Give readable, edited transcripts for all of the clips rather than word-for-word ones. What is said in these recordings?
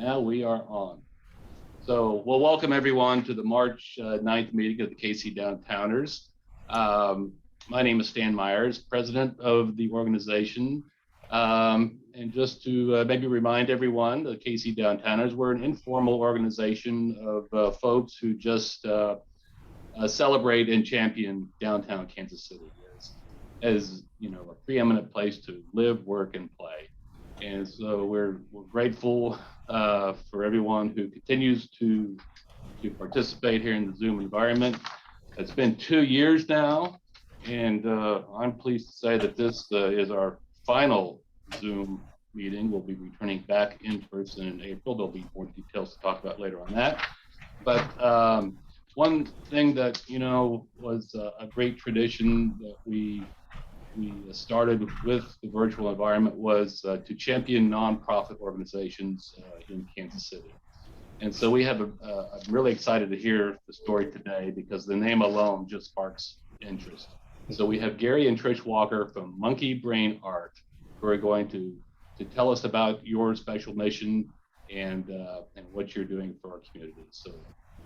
now we are on. So we'll welcome everyone to the March 9th meeting of the KC Downtowners. My name is Stan Myers, president of the organization. And just to maybe remind everyone, the KC Downtowners, we're an informal organization of folks who just celebrate and champion downtown Kansas City as you know, a preeminent place to live, work, and play. And so we're grateful for everyone who continues to participate here in the Zoom environment. It's been 2 years now, and I'm pleased to say that this is our final Zoom meeting. We'll be returning back in person in April. There'll be more details to talk about later on that. But one thing that, you know, was a great tradition that we started with the virtual environment was to champion nonprofit organizations in Kansas City. And so we have I'm really excited to hear the story today because the name alone just sparks interest. So we have Gary and Trish Walker from Monkey Brain Art who are going to tell us about your special mission and what you're doing for our community. So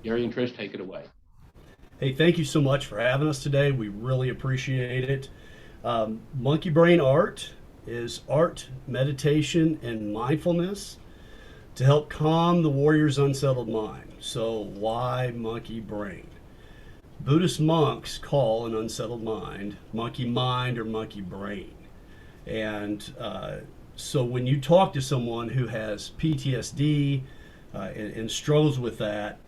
Gary and Trish, take it away. Hey, thank you so much for having us today. We really appreciate it. Monkey Brain Art is art, meditation, and mindfulness to help calm the warrior's unsettled mind. So why monkey brain? Buddhist monks call an unsettled mind monkey mind or monkey brain. And so when you talk to someone who has PTSD and struggles with that,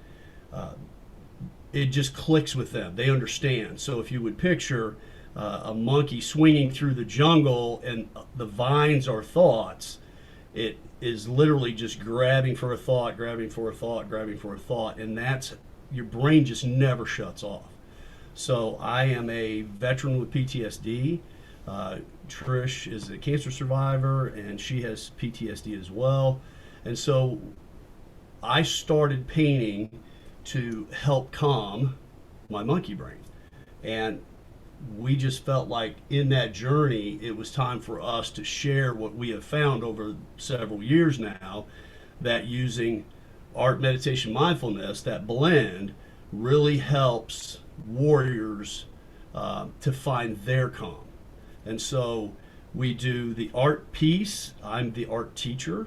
it just clicks with them. They understand. So if you would picture a monkey swinging through the jungle and the vines are thoughts, it is literally just grabbing for a thought, grabbing for a thought, grabbing for a thought, and that's, your brain just never shuts off. So I am a veteran with PTSD. Trish is a cancer survivor and she has PTSD as well. And so I started painting to help calm my monkey brain. And we just felt like in that journey, it was time for us to share what we have found over several years now, that using art, meditation, mindfulness, that blend really helps warriors to find their calm. And so we do the art piece. I'm the art teacher.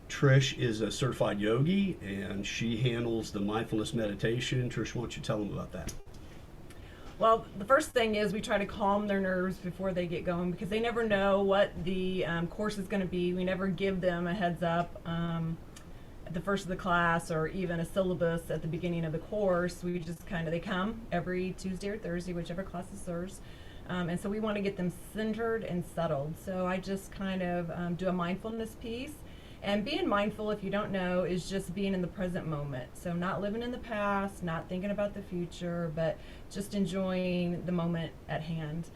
Trish is a certified yogi and she handles the mindfulness meditation. Trish, why don't you tell them about that? Well, the first thing is we try to calm their nerves before they get going because they never know what the course is going to be. We never give them a heads up at the first of the class or even a syllabus at the beginning of the course. We just they come every Tuesday or Thursday, whichever class is theirs. And so we want to get them centered and settled. So I just do a mindfulness piece. And being mindful, if you don't know, is just being in the present moment. So not living in the past, not thinking about the future, but just enjoying the moment at hand.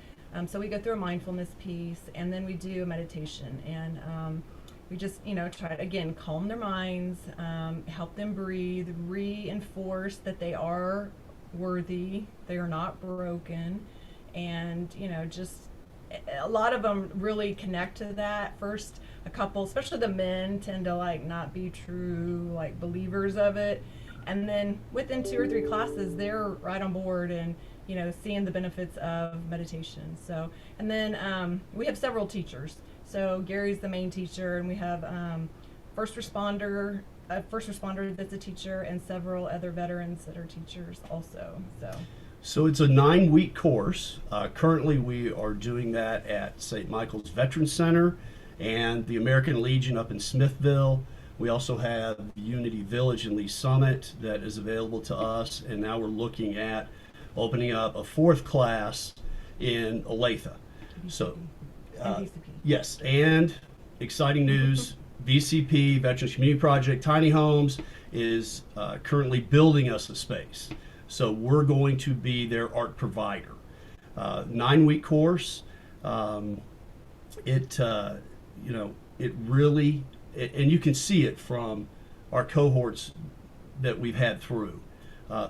So we go through a mindfulness piece and then we do a meditation. And we just, try to, again, calm their minds, help them breathe, reinforce that they are worthy, they are not broken. And, just a lot of them really connect to that. First, a couple, especially the men, tend to not be true believers of it, and then within 2 or 3 classes they're right on board and seeing the benefits of meditation. So, and then we have several teachers. So Gary's the main teacher, and we have first responder that's a teacher, and several other veterans that are teachers also. So it's a 9-week course. Currently we are doing that at St. Michael's Veterans Center and the American Legion up in Smithville. We also have Unity Village in Lee Summit that is available to us, and now we're looking at opening up a 4th class in Olathe. So yes, and exciting news, VCP, Veterans Community Project Tiny Homes, is currently building us a space. So we're going to be their art provider. 9-week course. It really, and you can see it from our cohorts that we've had through.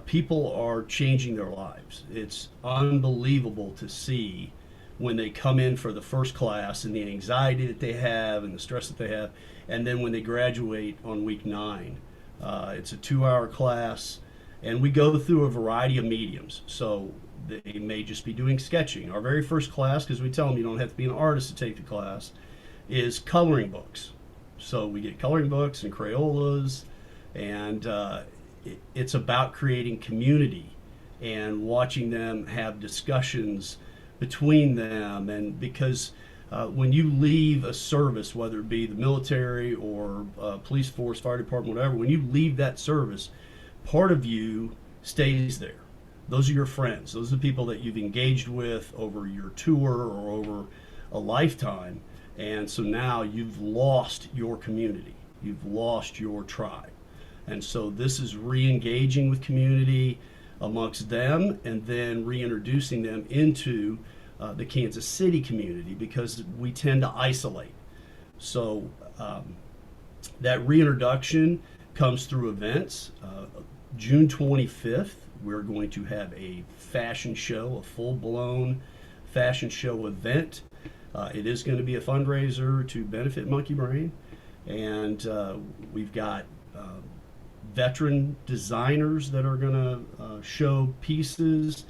People are changing their lives. It's unbelievable to see when they come in for the first class and the anxiety that they have and the stress that they have, and then when they graduate on week 9. It's a 2-hour class, and we go through a variety of mediums. So they may just be doing sketching. Our very first class, because we tell them you don't have to be an artist to take the class, is coloring books. So we get coloring books and Crayolas, and it's about creating community and watching them have discussions between them. And because when you leave a service, whether it be the military or police force, fire department, whatever, when you leave that service, part of you stays there. Those are your friends. Those are the people that you've engaged with over your tour or over a lifetime. And so now you've lost your community. You've lost your tribe. And so this is re-engaging with community amongst them, and then reintroducing them into the Kansas City community, because we tend to isolate. So that reintroduction comes through events. June 25th, we're going to have a fashion show, a full-blown fashion show event. It is going to be a fundraiser to benefit Monkey Brain, and we've got veteran designers that are going to show pieces.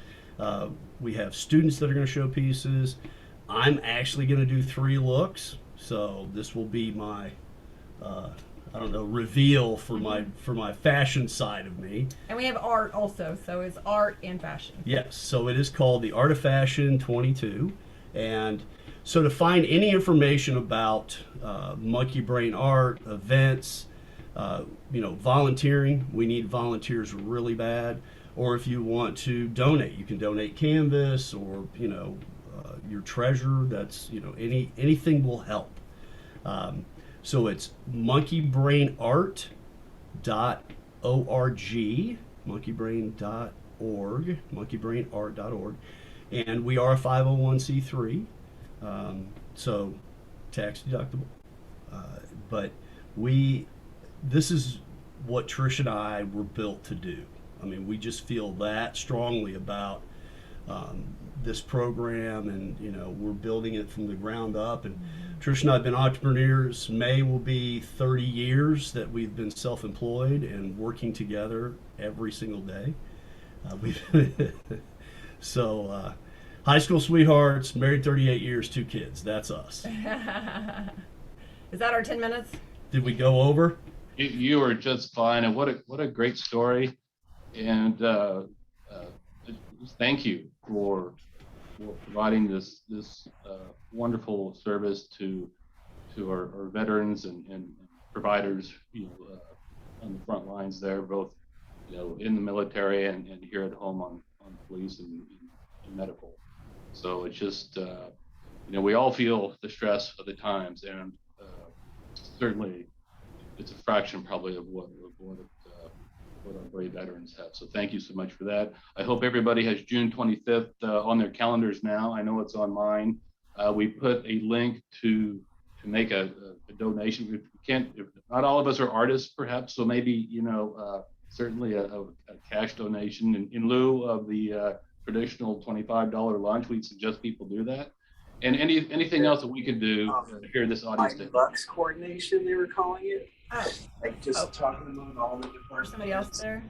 We have students that are going to show pieces. I'm actually going to do 3 looks, so this will be my reveal for my fashion side of me. And we have art also, so it's art and fashion. Yes, so it is called the Art of Fashion 22, and so to find any information about Monkey Brain Art events, volunteering, we need volunteers really bad. Or if you want to donate, you can donate canvas, or your treasure. That's anything will help. So it's monkeybrainart.org, monkeybrain.org, monkeybrainart.org, and we are a 501c3, so tax deductible. But this is what Trish and I were built to do. I mean, we just feel that strongly about this program, and we're building it from the ground up. And Trish and I have been entrepreneurs. May will be 30 years that we've been self-employed and working together every single day. So high school sweethearts, married 38 years, 2 kids. That's us. Is that our 10 minutes? Did we go over? You are just fine, and what a great story. And thank you for providing this wonderful service to our veterans and providers, on the front lines there, both in the military and here at home on police and medical. So it's just we all feel the stress of the times, and certainly it's a fraction probably of what our brave veterans have. So thank you so much for that. I hope everybody has June 25th on their calendars now. I know it's on mine. We put a link to make a donation. We can't, not all of us are artists perhaps, so maybe, certainly a cash donation in lieu of the traditional $25 lunch. We suggest people do that. And anything else that we could do here, this audience. Bucks coordination, they were calling it. Oh. Like just talking about all the Or departments. somebody else there?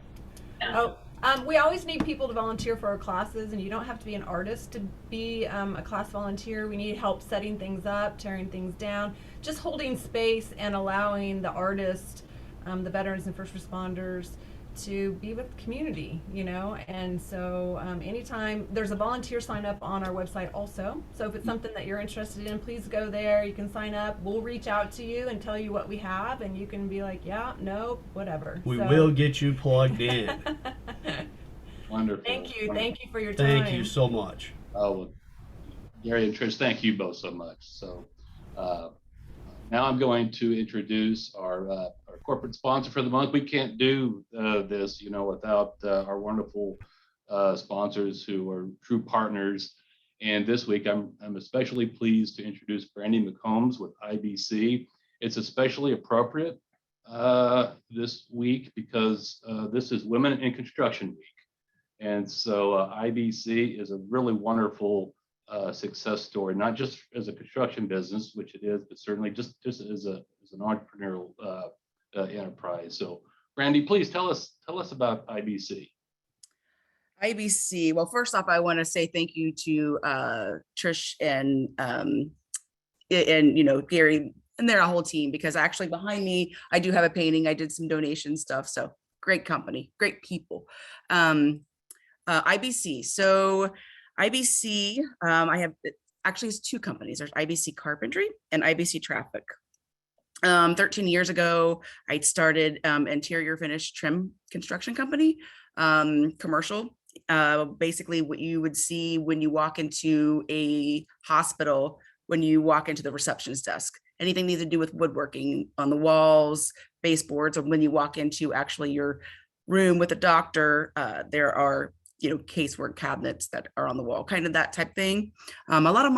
Oh, we always need people to volunteer for our classes, and you don't have to be an artist to be a class volunteer. We need help setting things up, tearing things down, just holding space and allowing the artists, the veterans and first responders, to be with the community, and so anytime there's a volunteer sign up on our website also. So if it's something that you're interested in, please go there. You can sign up. We'll reach out to you and tell you what we have, and you can be like, yeah, no, whatever. We will get you plugged in. Wonderful. Thank you for your time. Thank you so much. Oh, Gary and Trish, thank you both so much. So now I'm going to introduce our corporate sponsor for the month. We can't do this, without our wonderful sponsors who are true partners. And this week, I'm especially pleased to introduce Brandy McCombs with IBC. It's especially appropriate this week because this is Women in Construction Week. And so IBC is a really wonderful success story, not just as a construction business, which it is, but certainly just as an entrepreneurial enterprise. So, Brandy, please tell us about IBC. IBC. Well, first off, I want to say thank you to Trish and Gary and their whole team, because actually behind me, I do have a painting. I did some donation stuff. So great company, great people. IBC. So IBC, I have actually it's two companies. There's IBC Carpentry and IBC Traffic. 13 years ago, I started interior finish trim construction company, commercial. Basically what you would see when you walk into a hospital, when you walk into the receptionist desk, anything needs to do with woodworking on the walls, baseboards, or when you walk into actually your room with a doctor, there are casework cabinets that are on the wall, kind of that type thing. A lot of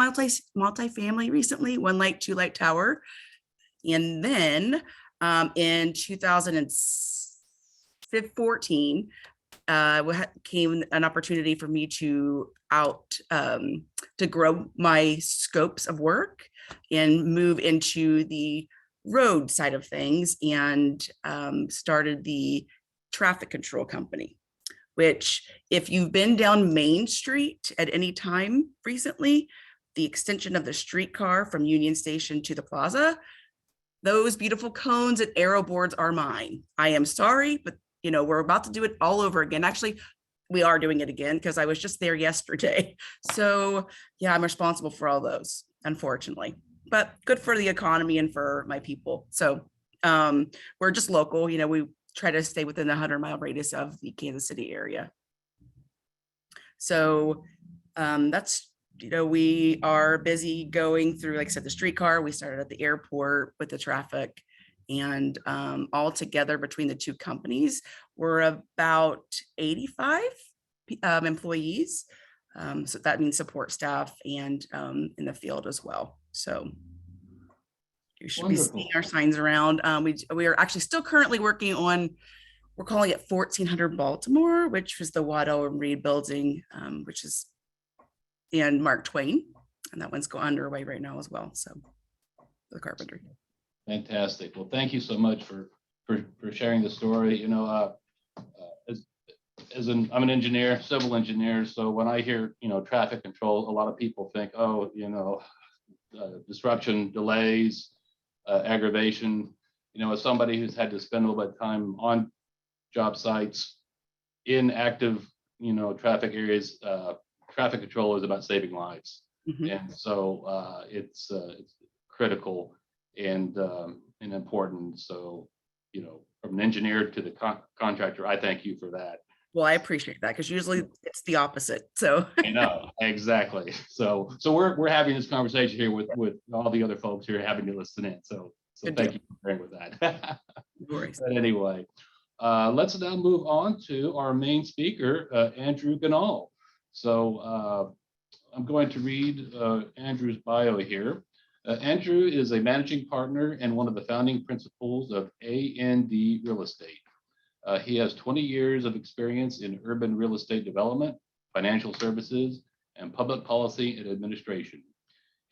multi-family recently, 1 light, 2 light tower. And then in 2014, came an opportunity for me to grow my scopes of work and move into the road side of things, and started the traffic control company, which if you've been down Main Street at any time recently, the extension of the streetcar from Union Station to the plaza, those beautiful cones and arrow boards are mine. I am sorry, but we're about to do it all over again. Actually, we are doing it again because I was just there yesterday. So yeah, I'm responsible for all those, unfortunately, but good for the economy and for my people. So we're just local, we try to stay within the 100-mile radius of the Kansas City area. So that's, we are busy going through, like I said, the streetcar. We started at the airport with the traffic, and all together between the two companies, we're about 85 employees. So that means support staff and in the field as well. So you should be seeing our signs around. We are actually still currently working on, we're calling it 1400 Baltimore, which was the Waldo and Reed building, which is and Mark Twain, and that one's underway right now as well. So the carpentry. Fantastic. Well, thank you so much for sharing the story. I'm an engineer, civil engineer. So when I hear, traffic control, a lot of people think, oh, disruption, delays, aggravation. As somebody who's had to spend a little bit of time on job sites in active, traffic areas, traffic control is about saving lives. Mm-hmm. And so it's critical and important. So, from an engineer to the contractor, I thank you for that. Well, I appreciate that, because usually it's the opposite. So I know, exactly. So we're having this conversation here with all the other folks here having to listen in. So thank you for bearing with that. But anyway, let's now move on to our main speaker, Andrew Ganahl. So I'm going to read Andrew's bio here. Andrew is a managing partner and one of the founding principals of A&D Real Estate. He has 20 years of experience in urban real estate development, financial services, and public policy and administration.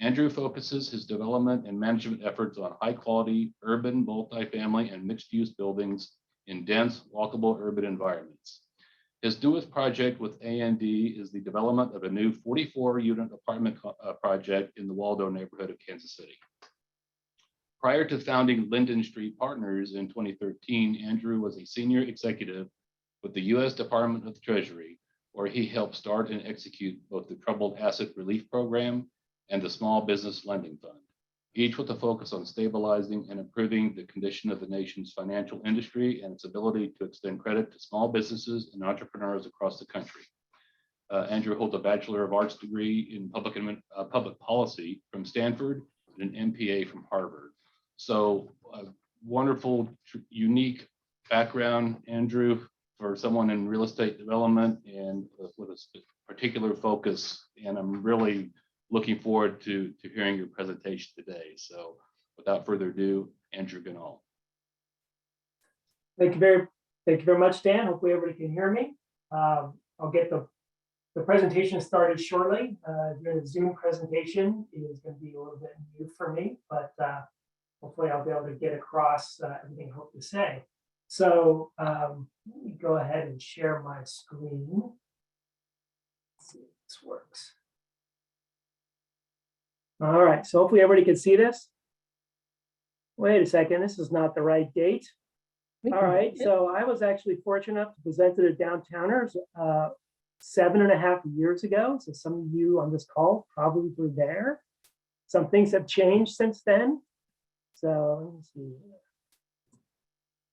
Andrew focuses his development and management efforts on high-quality urban, multifamily, and mixed-use buildings in dense, walkable urban environments. His newest project with A&D is the development of a new 44-unit apartment project in the Waldo neighborhood of Kansas City. Prior to founding Linden Street Partners in 2013, Andrew was a senior executive with the U.S. Department of the Treasury, where he helped start and execute both the Troubled Asset Relief Program and the Small Business Lending Fund, each with a focus on stabilizing and improving the condition of the nation's financial industry and its ability to extend credit to small businesses and entrepreneurs across the country. Andrew holds a Bachelor of Arts degree in public policy from Stanford and an MPA from Harvard. So a wonderful, unique background, Andrew, for someone in real estate development and with a particular focus. And I'm really looking forward to hearing your presentation today. So without further ado, Andrew Ganahl. Thank you very much, Dan. Hopefully everybody can hear me. I'll get the The presentation started shortly. The Zoom presentation is going to be a little bit new for me, but hopefully I'll be able to get across everything I hope to say. So let me go ahead and share my screen. Let's see if this works. All right, so hopefully everybody can see this. Wait a second, this is not the right date. All right, so I was actually fortunate enough to present to the Downtowners 7.5 years ago. So some of you on this call probably were there. Some things have changed since then. So let me see.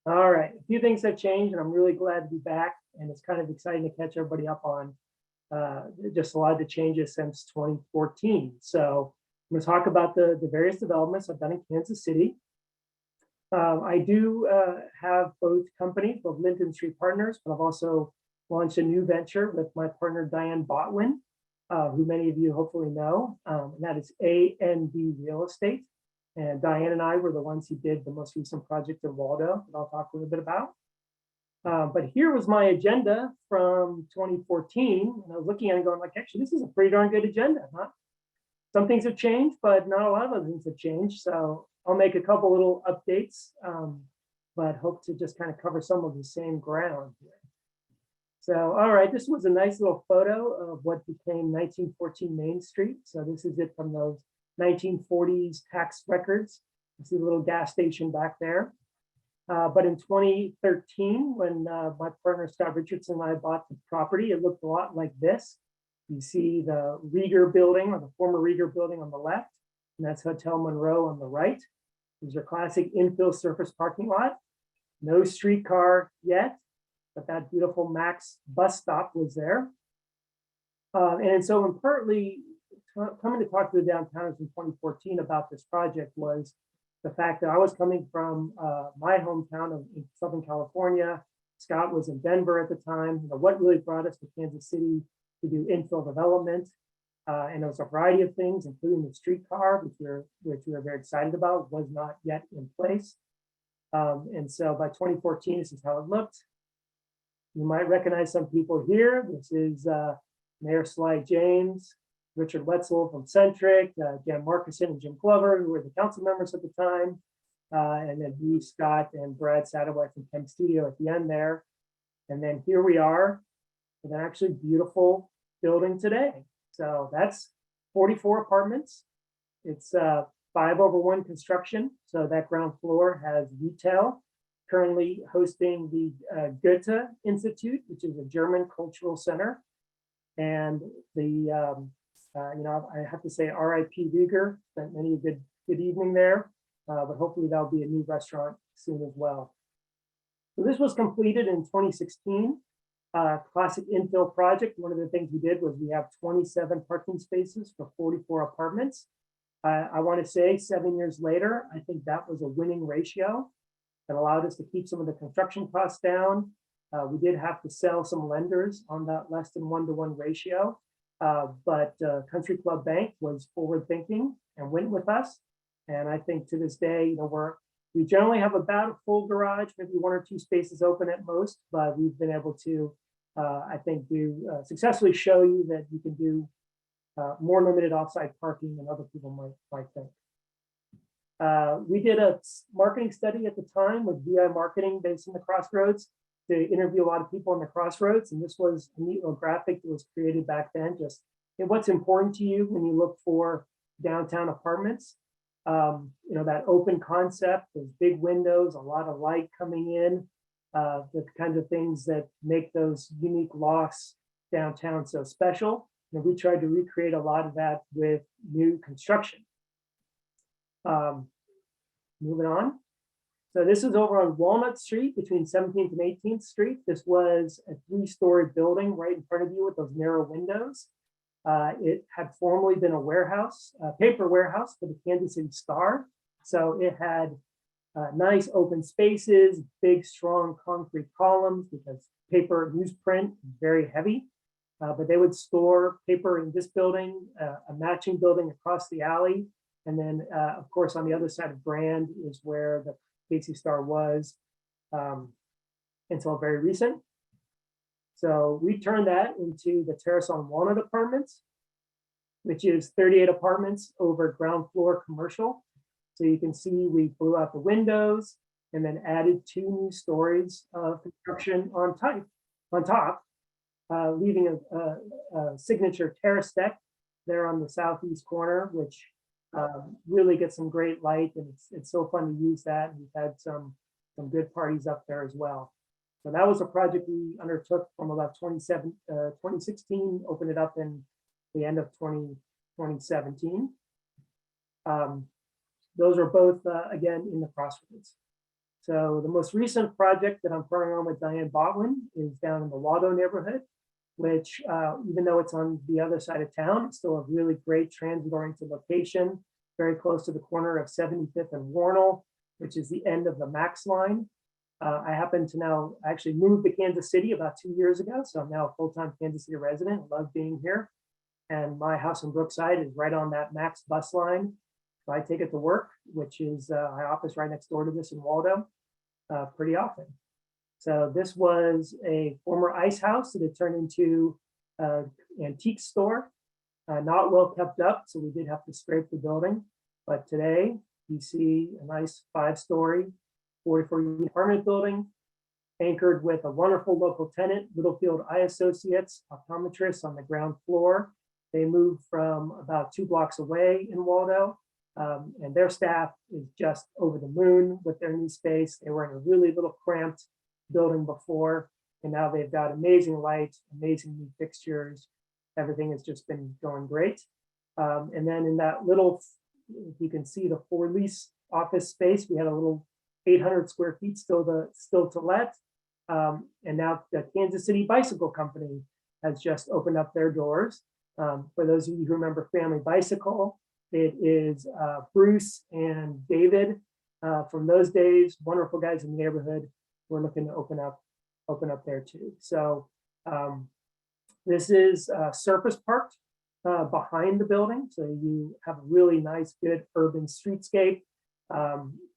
All right, a few things have changed, and I'm really glad to be back. And it's kind of exciting to catch everybody up on just a lot of the changes since 2014. So I'm going to talk about the various developments I've done in Kansas City. I do have both companies, both Linden Street Partners, but I've also launched a new venture with my partner, Diane Botwin, who many of you hopefully know, and that is A&B Real Estate. And Diane and I were the ones who did the most recent project in Waldo that I'll talk a little bit about. But here was my agenda from 2014. And I was looking at it and going like, actually, this is a pretty darn good agenda, huh? Some things have changed, but not a lot of other things have changed. So I'll make a couple little updates, but hope to just kind of cover some of the same ground here. So, all right, this was a nice little photo of what became 1914 Main Street. So this is it from those 1940s tax records. You see the little gas station back there. But in 2013, when my partner Scott Richardson and I bought the property, it looked a lot like this. You see the Rieger building, or the former Rieger building on the left, and that's Hotel Monroe on the right. These are classic infill surface parking lot. No streetcar yet, but that beautiful Max bus stop was there. And so in partly coming to talk to the Downtowners in 2014 about this project was the fact that I was coming from my hometown of Southern California. Scott was in Denver at the time. You know, what really brought us to Kansas City to do infill development. And there was a variety of things, including the streetcar, which we were very excited about, was not yet in place. And so by 2014, this is how it looked. You might recognize some people here. This is Mayor Sly James, Richard Wetzel from Centric, Jan Markison and Jim Glover, who were the council members at the time. And then me, Scott, and Brad Satterwhite from Chem Studio at the end there. And then here we are with an actually beautiful building today. So that's 44 apartments. It's 5/1 construction. So that ground floor has retail, currently hosting the Goethe Institute, which is a German cultural center. And the, you know, I have to say R.I.P. Rieger, spent many a good evening there, but hopefully that'll be a new restaurant soon as well. So this was completed in 2016. Classic infill project. One of the things we did was we have 27 parking spaces for 44 apartments. I want to say 7 years later, I think that was a winning ratio that allowed us to keep some of the construction costs down. We did have to sell some lenders on that less than 1-to-1 ratio, but Country Club Bank was forward thinking and went with us. And I think to this day, you know, we generally have about a full garage, maybe 1 or 2 spaces open at most, but we've been able to, I think, successfully show you that you can do more limited offsite parking than other people might think. We did a marketing study at the time with VI Marketing based in the Crossroads to interview a lot of people in the Crossroads, and this was a neat little graphic that was created back then. Just what's important to you when you look for downtown apartments. You know, that open concept, those big windows, a lot of light coming in, the kinds of things that make those unique lofts downtown so special. And we tried to recreate a lot of that with new construction. Moving on. So this is over on Walnut Street between 17th and 18th Street. This was a 3-story building right in front of you with those narrow windows. It had formerly been a warehouse, a paper warehouse for the Kansas City Star. So it had nice open spaces, big, strong concrete columns because paper newsprint is very heavy. But they would store paper in this building, a matching building across the alley. And then, of course, on the other side of Grand is where the Casey Star was until very recent. So we turned that into the Terrace on Walnut Apartments, which is 38 apartments over ground floor commercial. So you can see we blew out the windows and then added 2 new stories of construction on top, leaving a signature terrace deck there on the southeast corner, which really gets some great light, and it's so fun to use that. We've had some good parties up there as well. So that was a project we undertook from about 2016, opened it up in the end of 2017. Those are both, again, in the Crossroads. So the most recent project that I'm partnering on with Diane Botwin is down in the Waldo neighborhood, which even though it's on the other side of town, it's still a really great transit-oriented location, very close to the corner of 75th and Warnell, which is the end of the Max line. I happen to now actually move to Kansas City about 2 years ago, so I'm now a full-time Kansas City resident. Love being here. And my house in Brookside is right on that Max bus line. So I take it to work, which is my office right next door to this in Waldo, pretty often. So this was a former ice house that had turned into an antique store, not well kept up, so we did have to scrape the building. But today you see a nice 5-story, 44-unit apartment building, anchored with a wonderful local tenant, Littlefield Eye Associates, optometrists on the ground floor. They moved from about 2 blocks away in Waldo, and their staff is just over the moon with their new space. They were in a really little cramped building before, and now they've got amazing lights, amazing new fixtures. Everything has just been going great. And then in that little, if you can see the for lease office space, we had a little 800 square feet still to let. And now the Kansas City Bicycle Company has just opened up their doors. For those of you who remember Family Bicycle, it is Bruce and David from those days, wonderful guys in the neighborhood. We're looking to open up there too. So this is surface parked behind the building. So you have a really nice, good urban streetscape,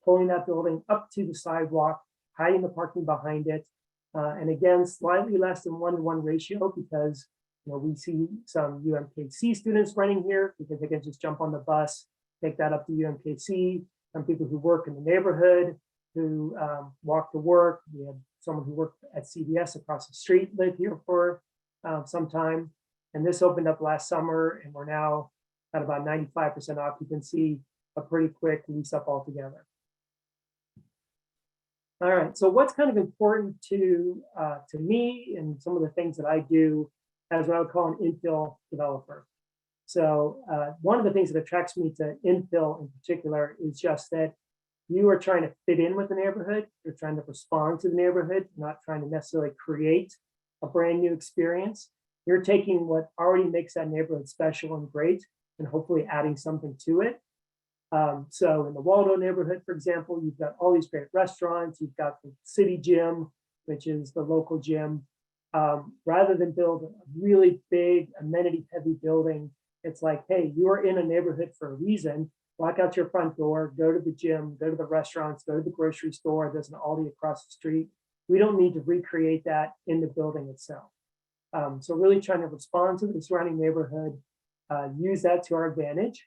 pulling that building up to the sidewalk, hiding the parking behind it. And again, slightly less than 1-to-1 ratio because we see some UMKC students running here because they can just jump on the bus, take that up to UMKC. Some people who work in the neighborhood, who walk to work. We have someone who worked at CVS across the street, lived here for some time. And this opened up last summer, and we're now at about 95% occupancy, a pretty quick lease up altogether. All right, so what's kind of important to me and some of the things that I do as what I would call an infill developer. So one of the things that attracts me to infill in particular is just that you are trying to fit in with the neighborhood. You're trying to respond to the neighborhood, not trying to necessarily create a brand new experience. You're taking what already makes that neighborhood special and great and hopefully adding something to it. So in the Waldo neighborhood, for example, you've got all these great restaurants. You've got the city gym, which is the local gym. Rather than build a really big amenity heavy building, it's like, hey, you're in a neighborhood for a reason. Walk out your front door, go to the gym, go to the restaurants, go to the grocery store. There's an Aldi across the street. We don't need to recreate that in the building itself. So really trying to respond to the surrounding neighborhood, use that to our advantage,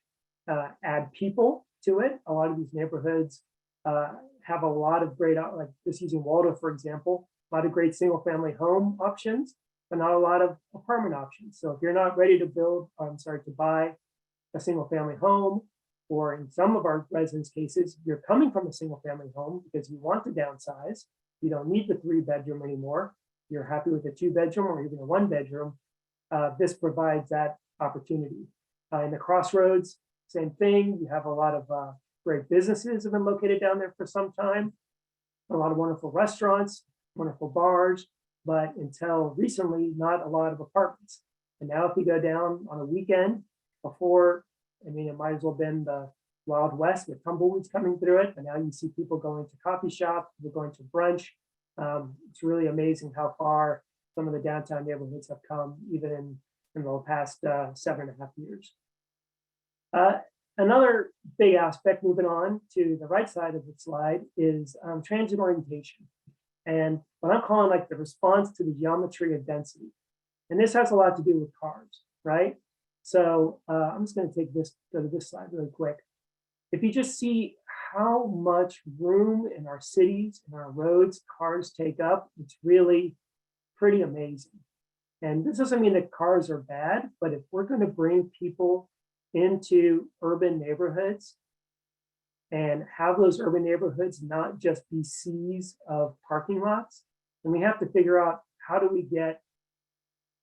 add people to it. A lot of these neighborhoods have a lot of great, like just using Waldo, for example, a lot of great single family home options, but not a lot of apartment options. So if you're not ready to buy a single family home, or in some of our residents' cases, you're coming from a single family home because you want to downsize. You don't need the 3-bedroom anymore. You're happy with a 2-bedroom or even a 1-bedroom. This provides that opportunity. In the Crossroads, same thing. You have a lot of great businesses have been located down there for some time. A lot of wonderful restaurants, wonderful bars, but until recently, not a lot of apartments. And now if you go down on a weekend before, I mean, it might as well have been the Wild West with tumbleweeds coming through it, but now you see people going to coffee shops, people going to brunch. It's really amazing how far some of the downtown neighborhoods have come, even in the past 7.5 years. Another big aspect, moving on to the right side of the slide, is transit orientation. and what I'm calling like the response to the geometry of density. And this has a lot to do with cars, right? So I'm just going to go to this slide really quick. If you just see how much room in our cities and our roads cars take up, it's really pretty amazing. And this doesn't mean that cars are bad, but if we're going to bring people into urban neighborhoods and have those urban neighborhoods not just be seas of parking lots, then we have to figure out how do we get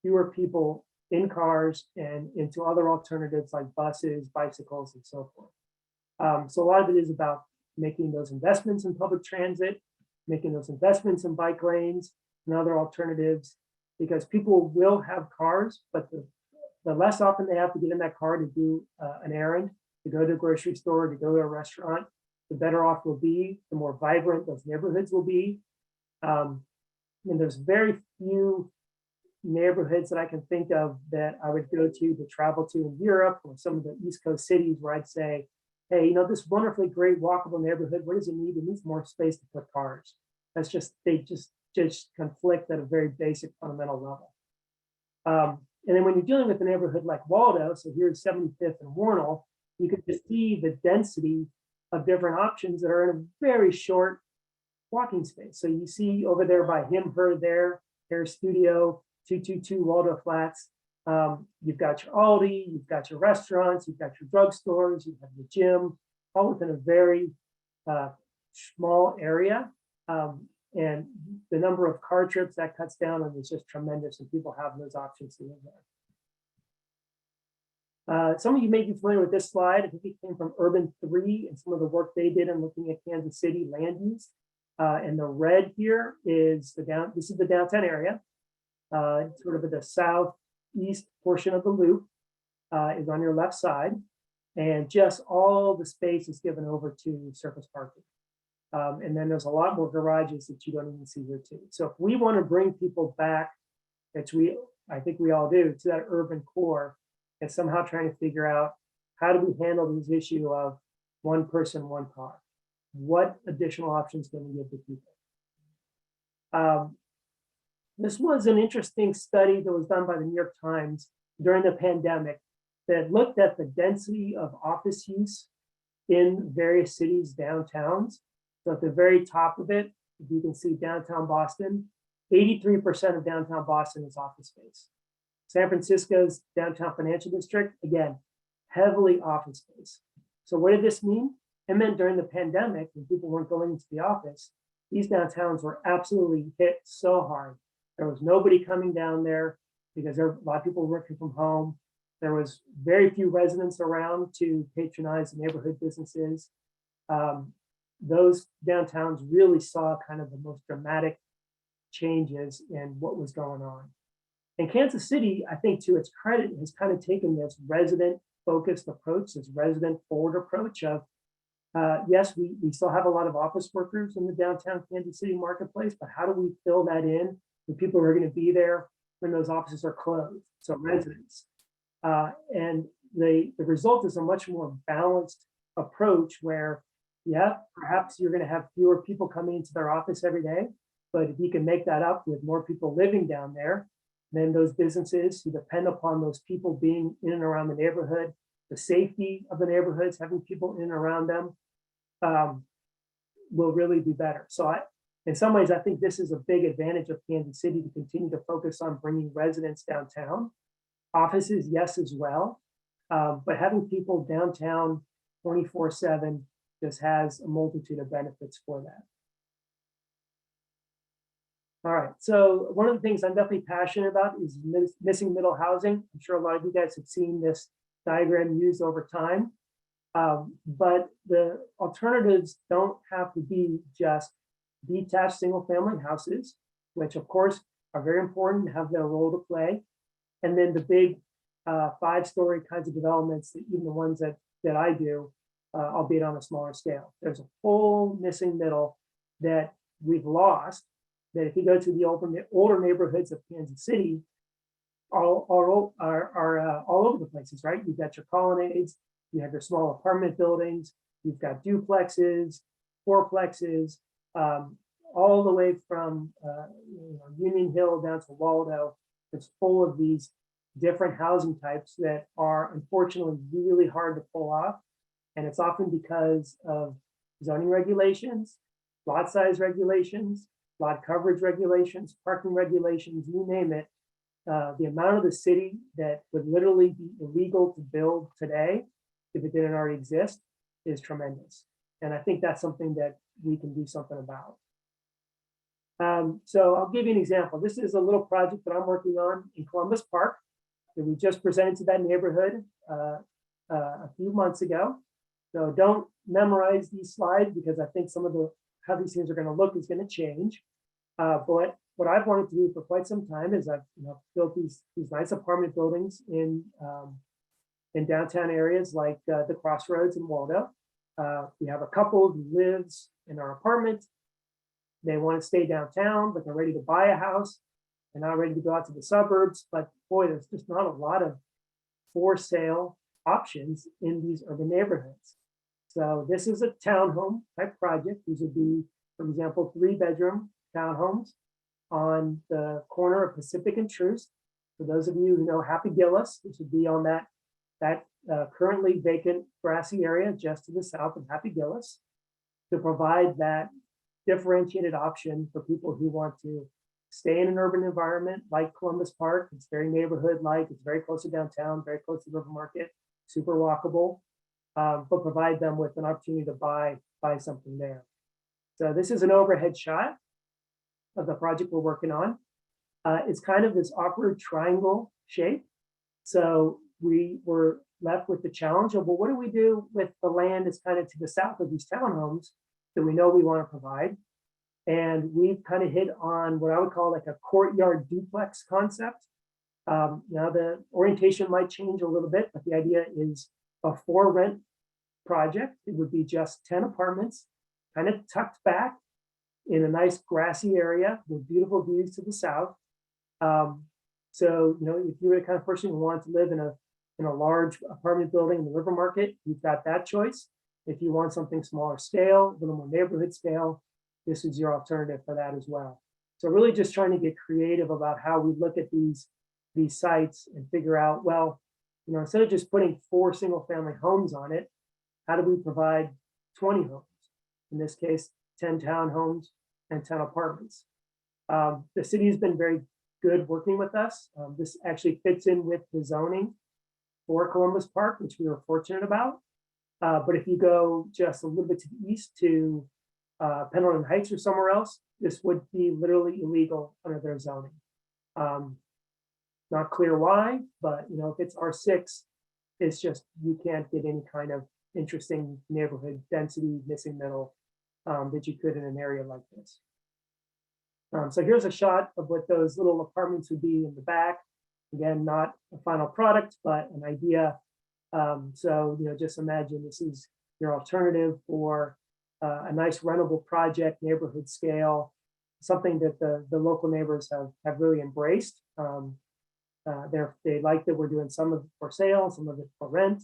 fewer people in cars and into other alternatives like buses, bicycles, and so forth. So a lot of it is about making those investments in public transit, making those investments in bike lanes and other alternatives, because people will have cars, but the less often they have to get in that car to do an errand, to go to a grocery store, to go to a restaurant, the better off we'll be, the more vibrant those neighborhoods will be. And there's very few neighborhoods that I can think of that I would go to travel to in Europe or some of the East Coast cities where I'd say, hey, this wonderfully great walkable neighborhood, what does it need? It needs more space to put cars. That's just, they just conflict at a very basic fundamental level. And then when you're dealing with a neighborhood like Waldo, so here's 75th and Warnell, you can just see the density of different options that are in a very short walking space. So you see over there by him, her, there, Hair Studio, 222 Waldo Flats. You've got your Aldi, you've got your restaurants, you've got your drugstores, you have your gym, all within a very small area. And the number of car trips that cuts down on is just tremendous, and people have those options to live there. Some of you may be familiar with this slide. I think it came from Urban 3 and some of the work they did in looking at Kansas City land use. And the red here is this is the downtown area. Sort of at the southeast portion of the loop is on your left side. And just all the space is given over to surface parking. And then there's a lot more garages that you don't even see here too. So if we want to bring people back, which I think we all do, to that urban core, and somehow trying to figure out how do we handle this issue of one person, one car? What additional options can we give to people? This was an interesting study that was done by the New York Times during the pandemic that looked at the density of office use in various cities' downtowns. So at the very top of it, if you can see downtown Boston, 83% of downtown Boston is office space. San Francisco's downtown financial district, again, heavily office space. So what did this mean? It meant during the pandemic, when people weren't going into the office, these downtowns were absolutely hit so hard. There was nobody coming down there because there were a lot of people working from home. There was very few residents around to patronize the neighborhood businesses. Those downtowns really saw kind of the most dramatic changes in what was going on. And Kansas City, I think to its credit, has kind of taken this resident-focused approach, this resident-forward approach of, yes, we still have a lot of office workers in the downtown Kansas City marketplace, but how do we fill that in with people who are going to be there when those offices are closed? So residents. And the result is a much more balanced approach where, yeah, perhaps you're going to have fewer people coming into their office every day, but if you can make that up with more people living down there, then those businesses who depend upon those people being in and around the neighborhood, the safety of the neighborhoods, having people in and around them, will really be better. So in some ways, I think this is a big advantage of Kansas City to continue to focus on bringing residents downtown. Offices, yes, as well, but having people downtown 24/7 just has a multitude of benefits for that. All right, so one of the things I'm definitely passionate about is missing middle housing. I'm sure a lot of you guys have seen this diagram used over time, but the alternatives don't have to be just detached single family houses, which of course are very important, have their role to play. And then the big 5-story kinds of developments, that even the ones that I do, albeit on a smaller scale. There's a whole missing middle that we've lost, that if you go to the older neighborhoods of Kansas City, are all over the places, right? You've got your colonnades, you have your small apartment buildings, you've got duplexes, fourplexes, all the way from Union Hill down to Waldo. It's full of these different housing types that are unfortunately really hard to pull off. And it's often because of zoning regulations, lot size regulations, lot coverage regulations, parking regulations, you name it. The amount of the city that would literally be illegal to build today, if it didn't already exist, is tremendous. And I think that's something that we can do something about. So I'll give you an example. This is a little project that I'm working on in Columbus Park that we just presented to that neighborhood a few months ago. So don't memorize these slides because I think some of how these things are going to look is going to change. But what I've wanted to do for quite some time is I've built these nice apartment buildings in downtown areas like the Crossroads in Waldo. We have a couple who lives in our apartment. They want to stay downtown, but they're ready to buy a house. They're not ready to go out to the suburbs. But boy, there's just not a lot of for sale options in these urban neighborhoods. So this is a townhome type project. These would be, for example, 3-bedroom townhomes on the corner of Pacific and Troost. For those of you who know Happy Gillis, this would be on that currently vacant grassy area just to the south of Happy Gillis, to provide that differentiated option for people who want to stay in an urban environment like Columbus Park. It's very neighborhood-like, it's very close to downtown, very close to the river market, super walkable, but provide them with an opportunity to buy something there. So this is an overhead shot of the project we're working on. It's kind of this awkward triangle shape. So we were left with the challenge of, well, what do we do with the land that's kind of to the south of these townhomes that we know we want to provide? And we've kind of hit on what I would call like a courtyard duplex concept. Now the orientation might change a little bit, but the idea is a for rent project. It would be just 10 apartments, kind of tucked back in a nice grassy area with beautiful views to the south. So, if you're the kind of person who wants to live in a large apartment building in the river market, you've got that choice. If you want something smaller scale, a little more neighborhood scale, this is your alternative for that as well. So really just trying to get creative about how we look at these sites and figure out, well, instead of just putting 4 single-family homes on it, how do we provide 20 homes? In this case, 10 townhomes and 10 apartments. The city has been very good working with us. This actually fits in with the zoning for Columbus Park, which we were fortunate about. But if you go just a little bit to the east to Pendleton Heights or somewhere else, this would be literally illegal under their zoning. Not clear why, but if it's R6, it's just you can't get any kind of interesting neighborhood density, missing middle that you could in an area like this. So here's a shot of what those little apartments would be in the back. Again, not a final product, but an idea. So just imagine this is your alternative for a nice rentable project, neighborhood scale, something that the local neighbors have really embraced. They like that we're doing some of it for sale, some of it for rent,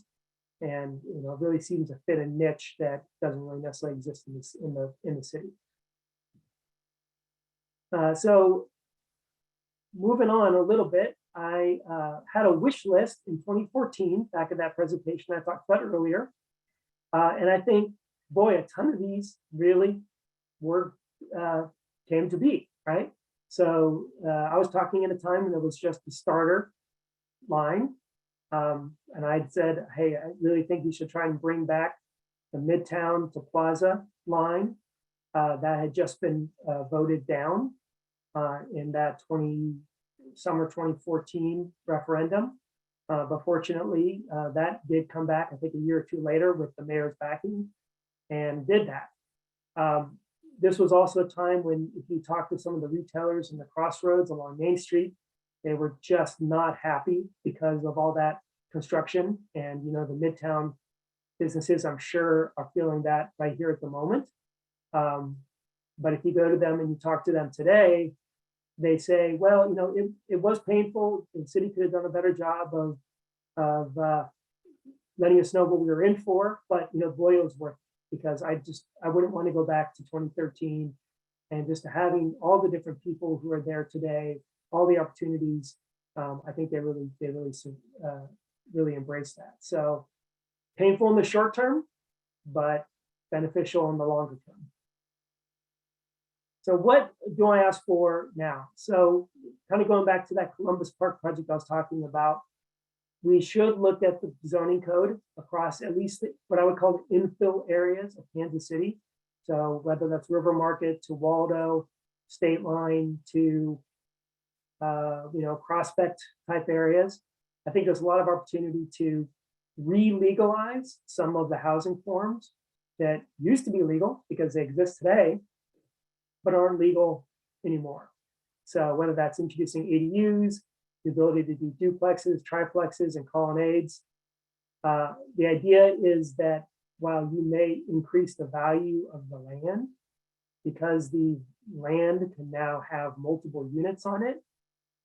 and it really seems to fit a niche that doesn't really necessarily exist in the city. So moving on a little bit, I had a wish list in 2014, back in that presentation I talked about earlier. And I think, boy, a ton of these really came to be, right? So I was talking at a time when it was just the starter line. And I'd said, hey, I really think we should try and bring back the Midtown to Plaza line that had just been voted down in that summer 2014 referendum. But fortunately, that did come back, I think, a year or two later with the mayor's backing and did that. This was also a time when, if you talk to some of the retailers in the Crossroads along Main Street, they were just not happy because of all that construction. And, the Midtown businesses, I'm sure, are feeling that right here at the moment. But if you go to them and you talk to them today, they say, well, it was painful. The city could have done a better job of letting us know what we were in for. But, boy, it was worth it, because I wouldn't want to go back to 2013 And just having all the different people who are there today, all the opportunities, I think they really embrace that. So painful in the short term, but beneficial in the longer term. So what do I ask for now? So kind of going back to that Columbus Park project I was talking about, we should look at the zoning code across at least what I would call the infill areas of Kansas City. So whether that's River Market to Waldo, State Line to Prospect type areas. I think there's a lot of opportunity to re-legalize some of the housing forms that used to be legal because they exist today, but aren't legal anymore. So whether that's introducing ADUs, the ability to do duplexes, triplexes, and colonnades. The idea is that while you may increase the value of the land, because the land can now have multiple units on it,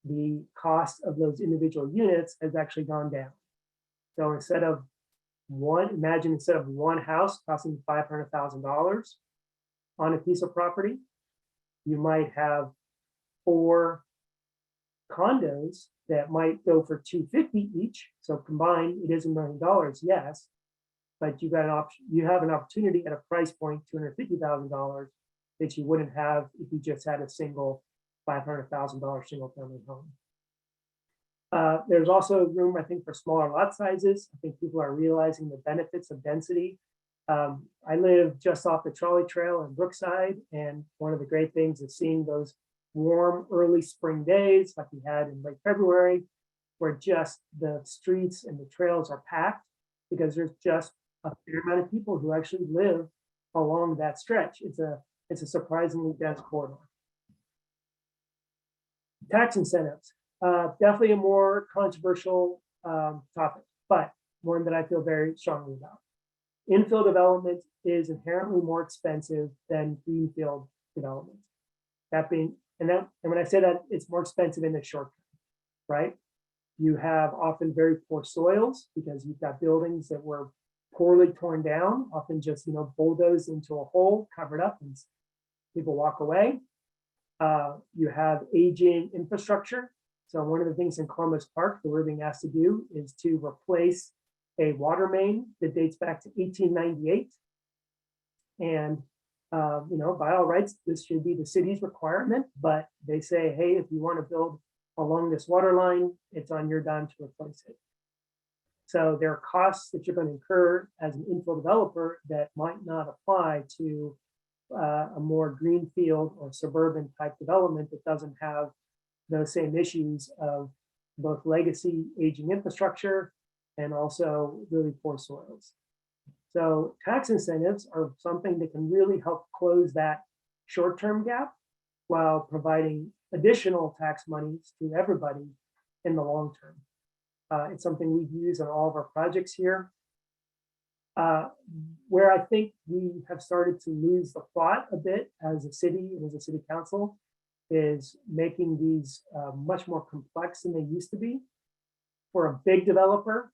the cost of those individual units has actually gone down. So instead of one house costing $500,000 on a piece of property, you might have 4 condos that might go for $250 each. So combined, it is $1 million, yes, but you have an opportunity at a price point, $250,000, that you wouldn't have if you just had a single $500,000 single family home. There's also room, I think, for smaller lot sizes. I think people are realizing the benefits of density. I live just off the trolley trail in Brookside, and one of the great things is seeing those warm early spring days like we had in late February, where just the streets and the trails are packed because there's just a fair amount of people who actually live along that stretch. It's a surprisingly dense corridor. Tax incentives, definitely a more controversial topic, but one that I feel very strongly about. Infill development is inherently more expensive than greenfield development. And when I say that, it's more expensive in the short term, right? You have often very poor soils because you've got buildings that were poorly torn down, often just bulldozed into a hole, covered up, and people walk away. You have aging infrastructure. So one of the things in Columbus Park that we're being asked to do is to replace a water main that dates back to 1898. And by all rights, this should be the city's requirement, but they say, hey, if you want to build along this water line, it's on your dime to replace it. So there are costs that you're going to incur as an infill developer that might not apply to a more greenfield or suburban type development that doesn't have those same issues of both legacy aging infrastructure and also really poor soils. So tax incentives are something that can really help close that short-term gap while providing additional tax monies to everybody in the long term. It's something we use on all of our projects here. Where I think we have started to lose the plot a bit as a city and as a city council is making these much more complex than they used to be. For a big developer,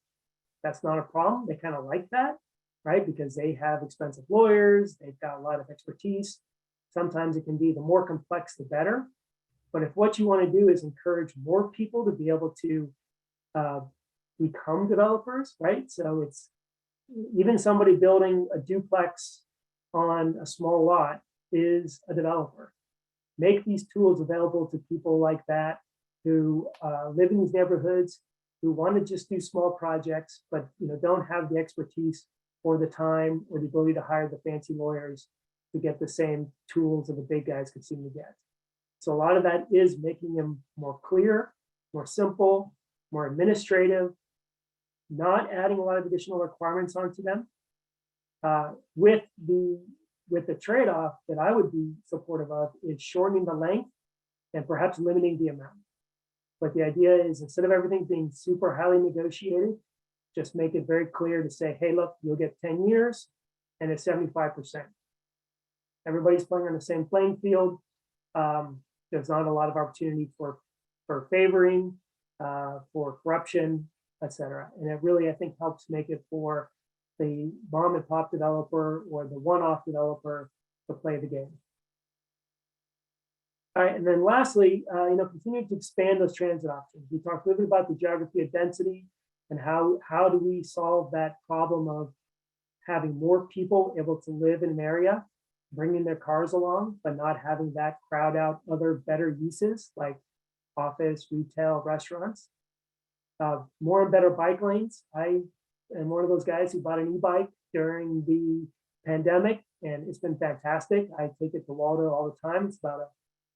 that's not a problem. They kind of like that, right? Because they have expensive lawyers, they've got a lot of expertise. Sometimes it can be the more complex, the better. But if what you want to do is encourage more people to be able to become developers, right? So it's even somebody building a duplex on a small lot is a developer. Make these tools available to people like that who live in these neighborhoods, who want to just do small projects, but don't have the expertise or the time or the ability to hire the fancy lawyers to get the same tools that the big guys could seem to get. So a lot of that is making them more clear, more simple, more administrative, not adding a lot of additional requirements onto them. With the trade-off that I would be supportive of is shortening the length and perhaps limiting the amount. But the idea is instead of everything being super highly negotiated, just make it very clear to say, hey, look, you'll get 10 years and it's 75%. Everybody's playing on the same playing field. There's not a lot of opportunity for favoring, for corruption, etc. And it really, I think, helps make it for the mom and pop developer or the one-off developer to play the game. All right, and then lastly, continue to expand those transit options. We talked a little bit about the geography of density and how do we solve that problem of having more people able to live in an area, bringing their cars along, but not having that crowd out other better uses like office, retail, restaurants. More and better bike lanes. I am one of those guys who bought an e-bike during the pandemic, and it's been fantastic. I take it to Waldo all the time.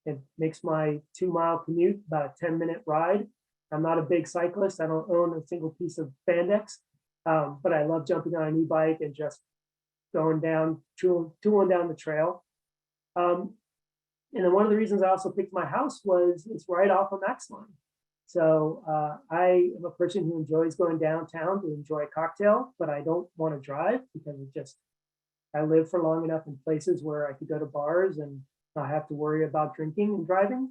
It makes my 2-mile commute about a 10-minute ride. I'm not a big cyclist. I don't own a single piece of spandex, but I love jumping on an e-bike and just going down, tooling down the trail. And then one of the reasons I also picked my house was it's right off of Max Line. So I am a person who enjoys going downtown to enjoy a cocktail, but I don't want to drive because I live for long enough in places where I could go to bars and not have to worry about drinking and driving.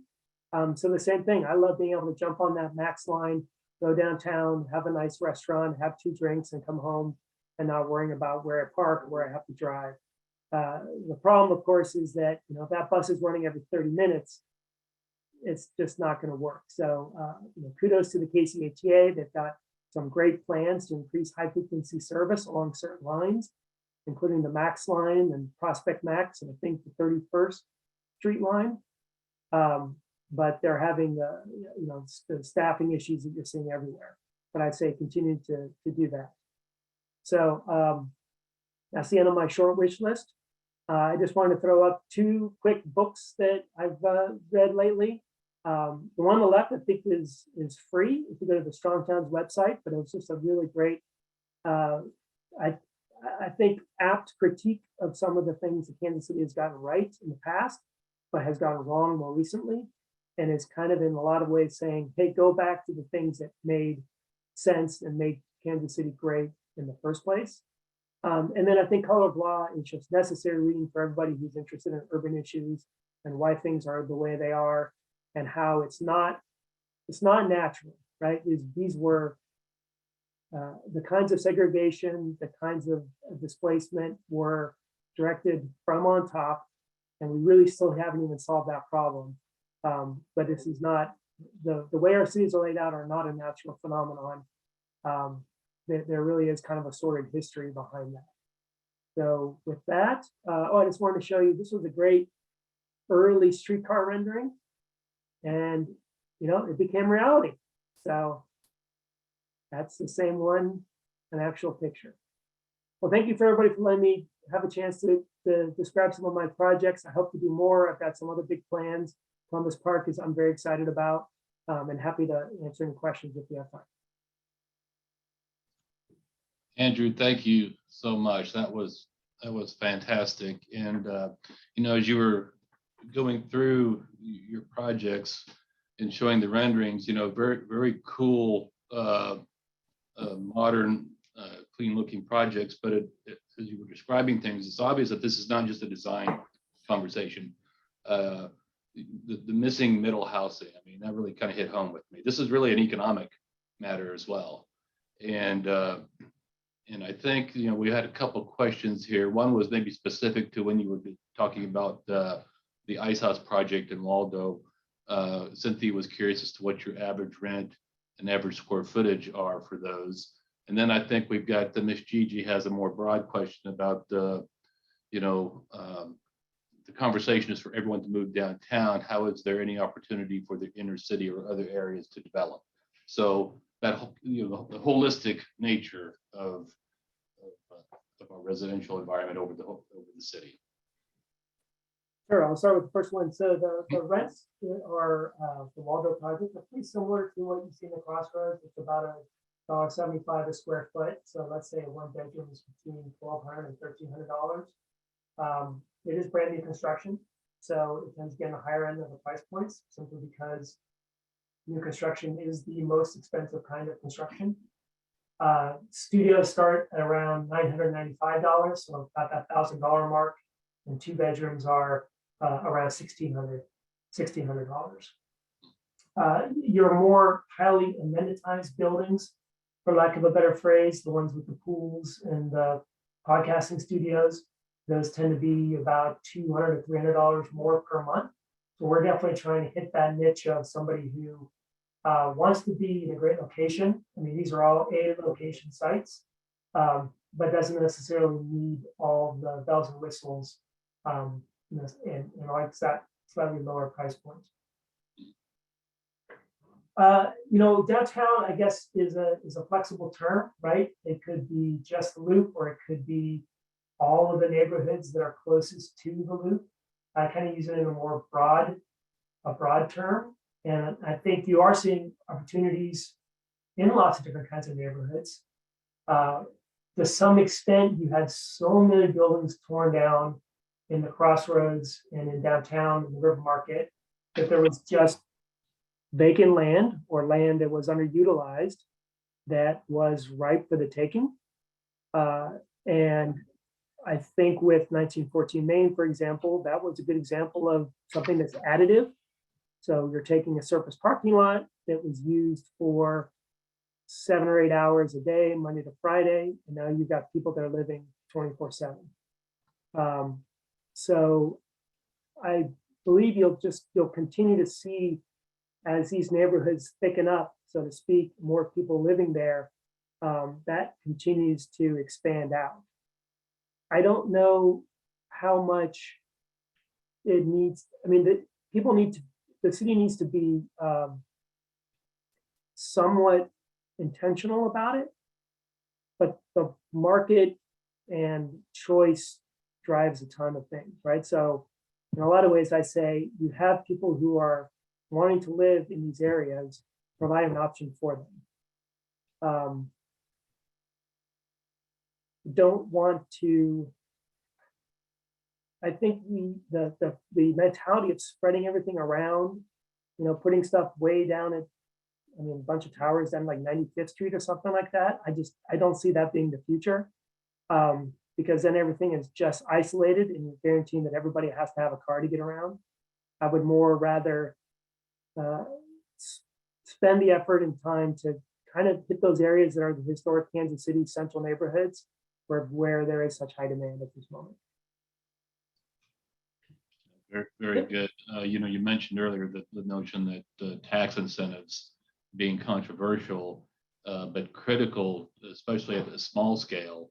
So the same thing, I love being able to jump on that Max Line, go downtown, have a nice restaurant, have 2 drinks and come home and not worrying about where I park or where I have to drive. The problem, of course, is that if that bus is running every 30 minutes, it's just not going to work. So kudos to the KCHTA. They've got some great plans to increase high frequency service along certain lines, including the Max Line and Prospect Max, and I think the 31st Street line. But they're having the staffing issues that you're seeing everywhere. But I'd say continue to do that. So that's the end of my short wish list. I just wanted to throw up 2 quick books that I've read lately. The one on the left, I think, is free if you go to the Strong Towns website, but it was just a really great, I think, apt critique of some of the things that Kansas City has gotten right in the past, but has gotten wrong more recently. And is kind of in a lot of ways saying, hey, go back to the things that made sense and made Kansas City great in the first place. And then I think Color of Law is just necessary reading for everybody who's interested in urban issues and why things are the way they are and how it's not natural, right? These were the kinds of segregation, the kinds of displacement were directed from on top, and we really still haven't even solved that problem. But this is not, the way our cities are laid out are not a natural phenomenon. There really is kind of a sordid history behind that. So with that, I just wanted to show you, this was a great early streetcar rendering, and it became reality. So that's the same one, an actual picture. Well, thank you for everybody for letting me have a chance to describe some of my projects. I hope to do more. I've got some other big plans. Columbus Park I'm very excited about, and happy to answer any questions if you have time. Andrew, thank you so much. That was fantastic. And as you were going through your projects and showing the renderings, very, very cool, modern, clean-looking projects. But as you were describing things, it's obvious that this is not just a design conversation. The missing middle housing, I mean, that really kind of hit home with me. This is really an economic matter as well. And I think, we had a couple of questions here. One was maybe specific to when you were talking about the Ice House project in Waldo. Cynthia was curious as to what your average rent and average square footage are for those. And then I think we've got the Miss Gigi has a more broad question about the conversation is for everyone to move downtown. How is there any opportunity for the inner city or other areas to develop? So that the holistic nature of our residential environment over the city. Sure, I'll start with the first one. So the rents are the Waldo project are pretty similar to what you see in the Crossroads. It's about $1.75 a square foot. So let's say a 1-bedroom is between $1,200 and $1,300. It is brand new construction, so it tends to get on the higher end of the price points simply because new construction is the most expensive kind of construction. Studios start at around $995, so about that $1,000 mark, and 2 bedrooms are around $1,600. Your more highly amenitized buildings, for lack of a better phrase, the ones with the pools and the podcasting studios, those tend to be about $200 to $300 more per month. So we're definitely trying to hit that niche of somebody who wants to be in a great location. I mean, these are all A location sites, but doesn't necessarily need all the bells and whistles, and like that slightly lower price points. Downtown, I guess, is a flexible term, right? It could be just the loop, or it could be all of the neighborhoods that are closest to the loop. I kind of use it in a more broad term. And I think you are seeing opportunities in lots of different kinds of neighborhoods. To some extent, you had so many buildings torn down in the Crossroads and in downtown in the River Market that there was just vacant land or land that was underutilized that was ripe for the taking. And I think with 1914 Main, for example, that was a good example of something that's additive. So you're taking a surface parking lot that was used for 7 or 8 hours a day, Monday to Friday, and now you've got people that are living 24/7. So I believe you'll continue to see, as these neighborhoods thicken up, so to speak, more people living there, that continues to expand out. I don't know how much it needs. I mean, the city needs to be somewhat intentional about it, but the market and choice drives a ton of things, right? So in a lot of ways, I say you have people who are wanting to live in these areas, provide an option for them. Don't want to. I think the mentality of spreading everything around, putting stuff way down at, a bunch of towers down like 95th Street or something like that. I don't see that being the future, because then everything is just isolated and you're guaranteeing that everybody has to have a car to get around. I would more rather spend the effort and time to kind of hit those areas that are the historic Kansas City central neighborhoods where there is such high demand at this moment. Very, very good. You mentioned earlier that the notion that tax incentives being controversial, but critical, especially at a small scale,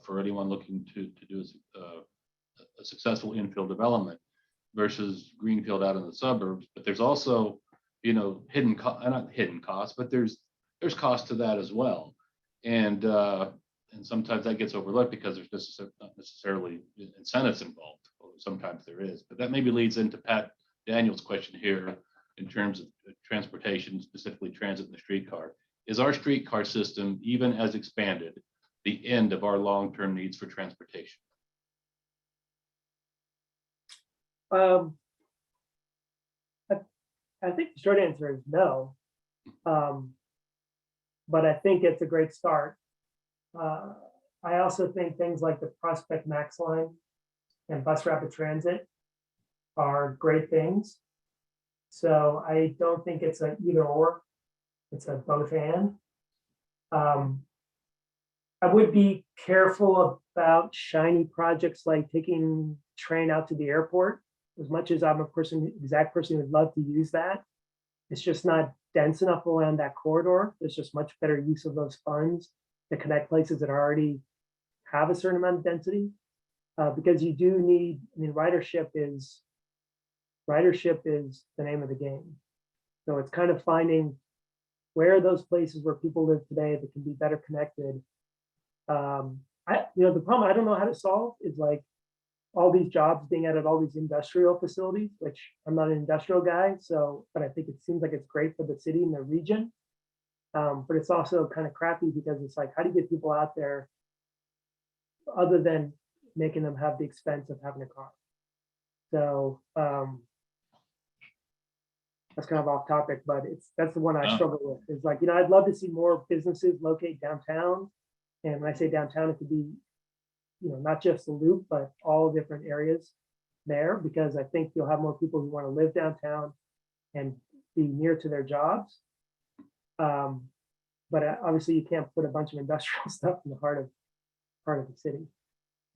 for anyone looking to do a successful infill development versus greenfield out in the suburbs. But there's also, not hidden costs, but there's cost to that as well. And sometimes that gets overlooked because there's not necessarily incentives involved. Sometimes there is, but that maybe leads into Pat Daniel's question here in terms of transportation, specifically transit and the streetcar. Is our streetcar system, even as expanded, the end of our long-term needs for transportation? I think the short answer is no, but I think it's a great start. I also think things like the Prospect Max line and bus rapid transit are great things. So I don't think it's an either or, it's a both and. I would be careful about shiny projects like taking train out to the airport. As much as I'm exact person who'd love to use that, it's just not dense enough around that corridor. There's just much better use of those funds to connect places that already have a certain amount of density. Because you do need, ridership is the name of the game. So it's kind of finding where are those places where people live today that can be better connected. The problem I don't know how to solve is like all these jobs being added, all these industrial facilities, which I'm not an industrial guy, but I think it seems like it's great for the city and the region. But it's also kind of crappy because it's like, how do you get people out there other than making them have the expense of having a car? So that's kind of off topic, but that's the one I struggle with. It's like, I'd love to see more businesses locate downtown. And when I say downtown, it could be, not just the loop, but all different areas there, because I think you'll have more people who want to live downtown and be near to their jobs. But obviously you can't put a bunch of industrial stuff in the heart of the city.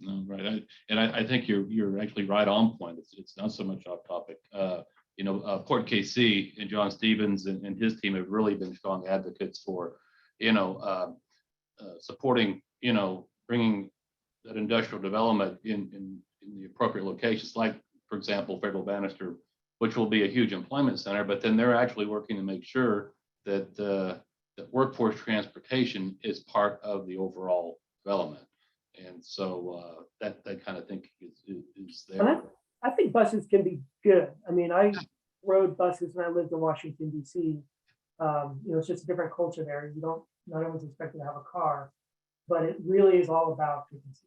No, right. I think you're actually right on point. It's not so much off topic. Port KC and John Stevens and his team have really been strong advocates for, supporting, bringing that industrial development in the appropriate locations, like, for example, Federal Bannister, which will be a huge employment center, but then they're actually working to make sure that that workforce transportation is part of the overall development. And so that kind of thing is there. And I think buses can be good. I mean, I rode buses when I lived in Washington, D.C. It's just a different culture there. Not everyone's expected to have a car, but it really is all about frequency.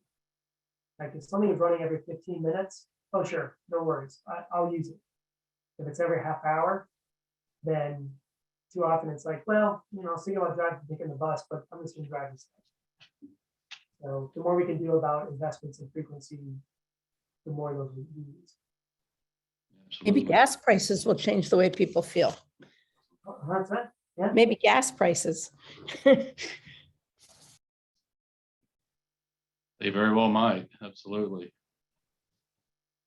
Like if something is running every 15 minutes, oh, sure, no worries. I'll use it. If it's every half hour, then too often it's like, well, so I'll drive to taking the bus, but I'm just going to drive instead. So the more we can do about investments in frequency, the more those we use. Maybe gas prices will change the way people feel. 100%. Yeah. Maybe gas prices. They very well might, absolutely.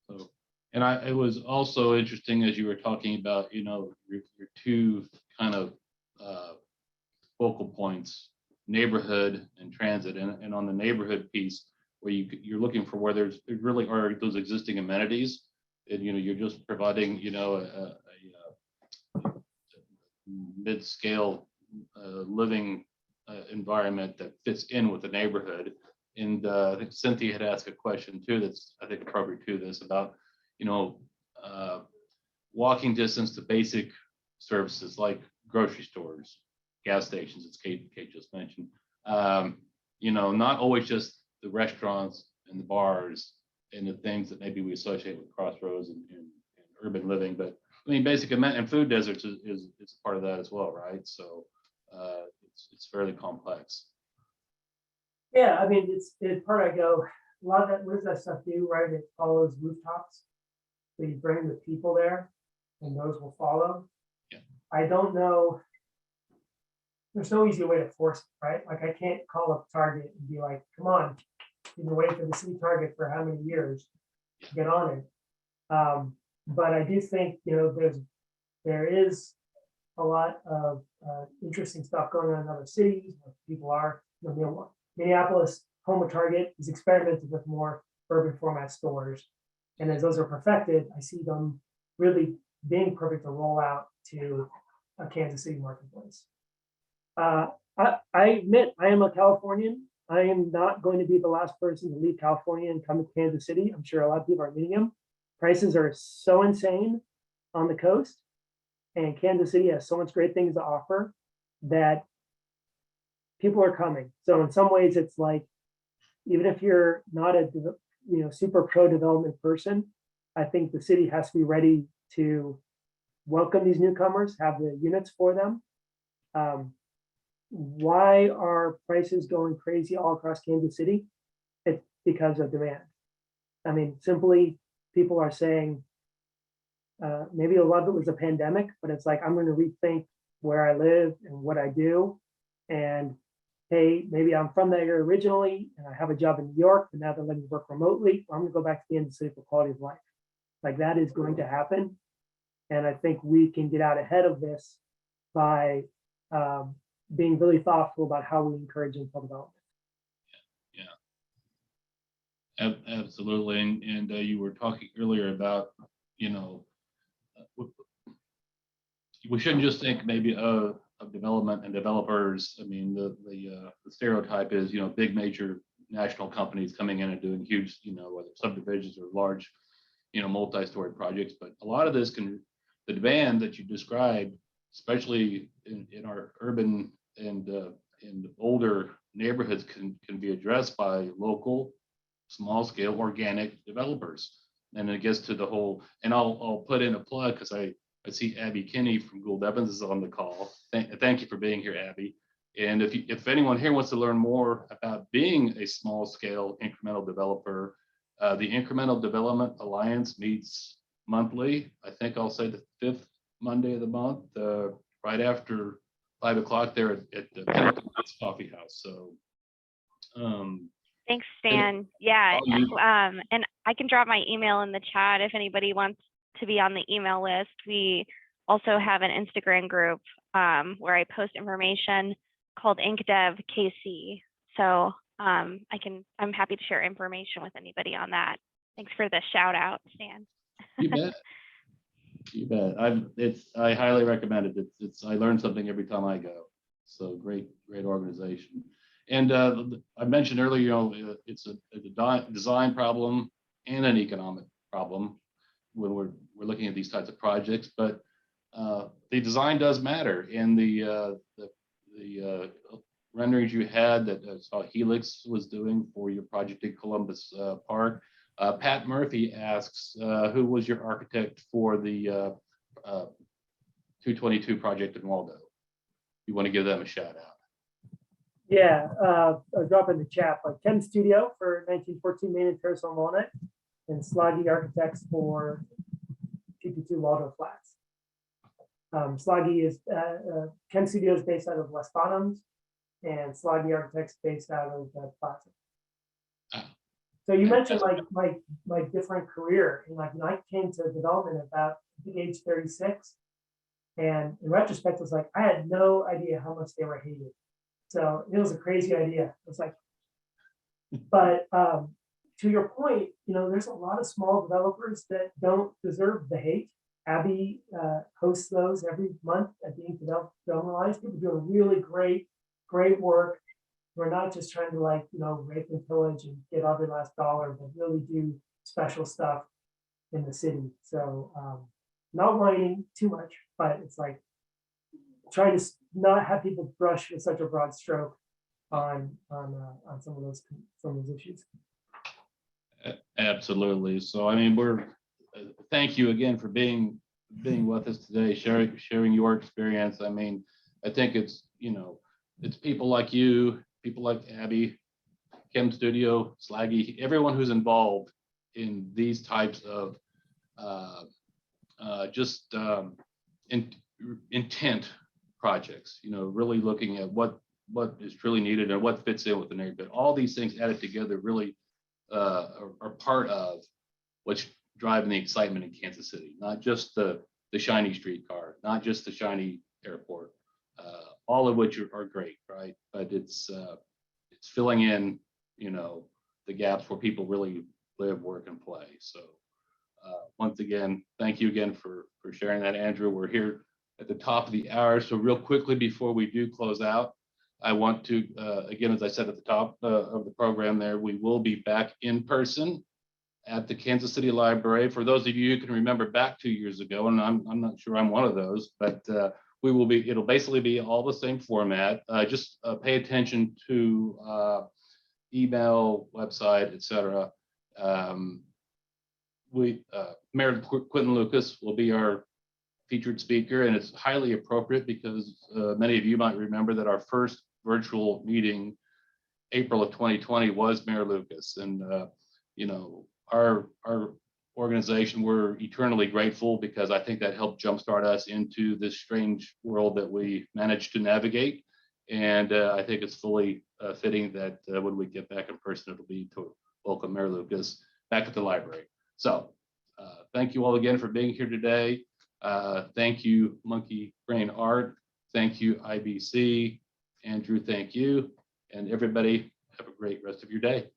So, and it was also interesting as you were talking about, your two kind of focal points, neighborhood and transit, and on the neighborhood piece, where you're looking for where there really are those existing amenities, and you're just providing a mid-scale living environment that fits in with the neighborhood. And I think Cynthia had asked a question too that's, I think, appropriate to this about walking distance to basic services like grocery stores, gas stations, as Kate just mentioned. Not always just the restaurants and the bars and the things that maybe we associate with Crossroads and urban living, but I mean, basic and food deserts is part of that as well, right? So it's fairly complex. Yeah, I mean, it's part I go, a lot of that, what does that stuff do, right? It follows rooftops. So you bring the people there and those will follow. Yeah. I don't know. There's no easy way to force it, right? Like I can't call up Target and be like, come on, you've been waiting for the city Target for how many years? Get on it. But I do think, there is a lot of interesting stuff going on in other cities where people are, Minneapolis, home of Target, is experimenting with more urban format stores. And as those are perfected, I see them really being perfect to roll out to a Kansas City marketplace. I admit I am a Californian. I am not going to be the last person to leave California and come to Kansas City. I'm sure a lot of people are meeting them. Prices are so insane on the coast, and Kansas City has so much great things to offer that people are coming. So in some ways, it's like, even if you're not a super pro development person, I think the city has to be ready to welcome these newcomers, have the units for them. Why are prices going crazy all across Kansas City? It's because of demand. I mean, simply people are saying, maybe a lot of it was a pandemic, but it's like, I'm going to rethink where I live and what I do. And hey, maybe I'm from that area originally and I have a job in New York, but now they're letting me work remotely. I'm going to go back to Kansas City for quality of life. Like that is going to happen. And I think we can get out ahead of this by being really thoughtful about how we encourage infill development. Yeah, absolutely. And you were talking earlier about, we shouldn't just think maybe of development and developers. I mean, the stereotype is, big major national companies coming in and doing huge, whether subdivisions or large, multi-story projects. But a lot of this the demand that you described, especially in our urban and older neighborhoods, can be addressed by local, small-scale, organic developers. And it gets to the whole, and I'll put in a plug because I see Abby Kinney from Gould Evans is on the call. Thank you for being here, Abby. And if anyone here wants to learn more about being a small-scale incremental developer, the Incremental Development Alliance meets monthly. I think I'll say the 5th Monday of the month, right after 5 o'clock there at the Pinnacle Coffee House. So, thanks, Stan. Yeah, and I can drop my email in the chat if anybody wants to be on the email list, we also have an Instagram group where I post information called InkDev KC. So I'm happy to share information with anybody on that. Thanks for the shout out, Stan. You bet. You bet. I highly recommend it. I learn something every time I go. So great organization. And I mentioned earlier, it's a design problem and an economic problem when we're looking at these types of projects. But the design does matter, and the renderings you had that I saw Helix was doing for your project in Columbus Park. Pat Murphy asks, who was your architect for the 222 project in Waldo? You want to give them a shout out? Yeah, I'll drop in the chat, like Chem Studio for 1914 Main and Terrace on Walnut, and Sloggy Architects for 222 Waldo Flats. Sloggy is, Chem Studio is based out of West Bottoms, and Sloggy Architects based out of Plaza. So you mentioned like my different career, and like when I came to development about age 36, and in retrospect, it was like I had no idea how much they were hated. So it was a crazy idea. It was like, but to your point, there's a lot of small developers that don't deserve the hate. Abby hosts those every month at the Development. People doing really great work. We're not just trying to rape and pillage and get every last dollar, but really do special stuff in the city. So not whining too much, but it's like trying to not have people brush with such a broad stroke on some of those issues. Absolutely. So I mean, thank you again for being with us today, sharing your experience. I mean, I think it's people like you, people like Abby, Chem Studio, Slaggy, everyone who's involved in these types of intent projects, really looking at what is truly needed and what fits in with the neighborhood. All these things added together really are part of what's driving the excitement in Kansas City, not just the shiny streetcar, not just the shiny airport, all of which are great, right? But it's filling in, the gaps where people really live, work, and play. So once again, thank you again for sharing that, Andrew. We're here at the top of the hour. So real quickly before we do close out, I want to, again, as I said at the top of the program there, we will be back in person at the Kansas City Library. For those of you who can remember back 2 years ago, and I'm not sure I'm one of those, but it'll basically be all the same format. Just pay attention to email, website, etc. Mayor Quentin Lucas will be our featured speaker, and it's highly appropriate because many of you might remember that our first virtual meeting, April of 2020, was Mayor Lucas, and our organization, we're eternally grateful because I think that helped jumpstart us into this strange world that we managed to navigate, and I think it's fully fitting that when we get back in person, it'll be to welcome Mayor Lucas back at the library. So thank you all again for being here today. Thank you, Monkey Brain Art. Thank you, IBC. Andrew, thank you. And everybody, have a great rest of your day.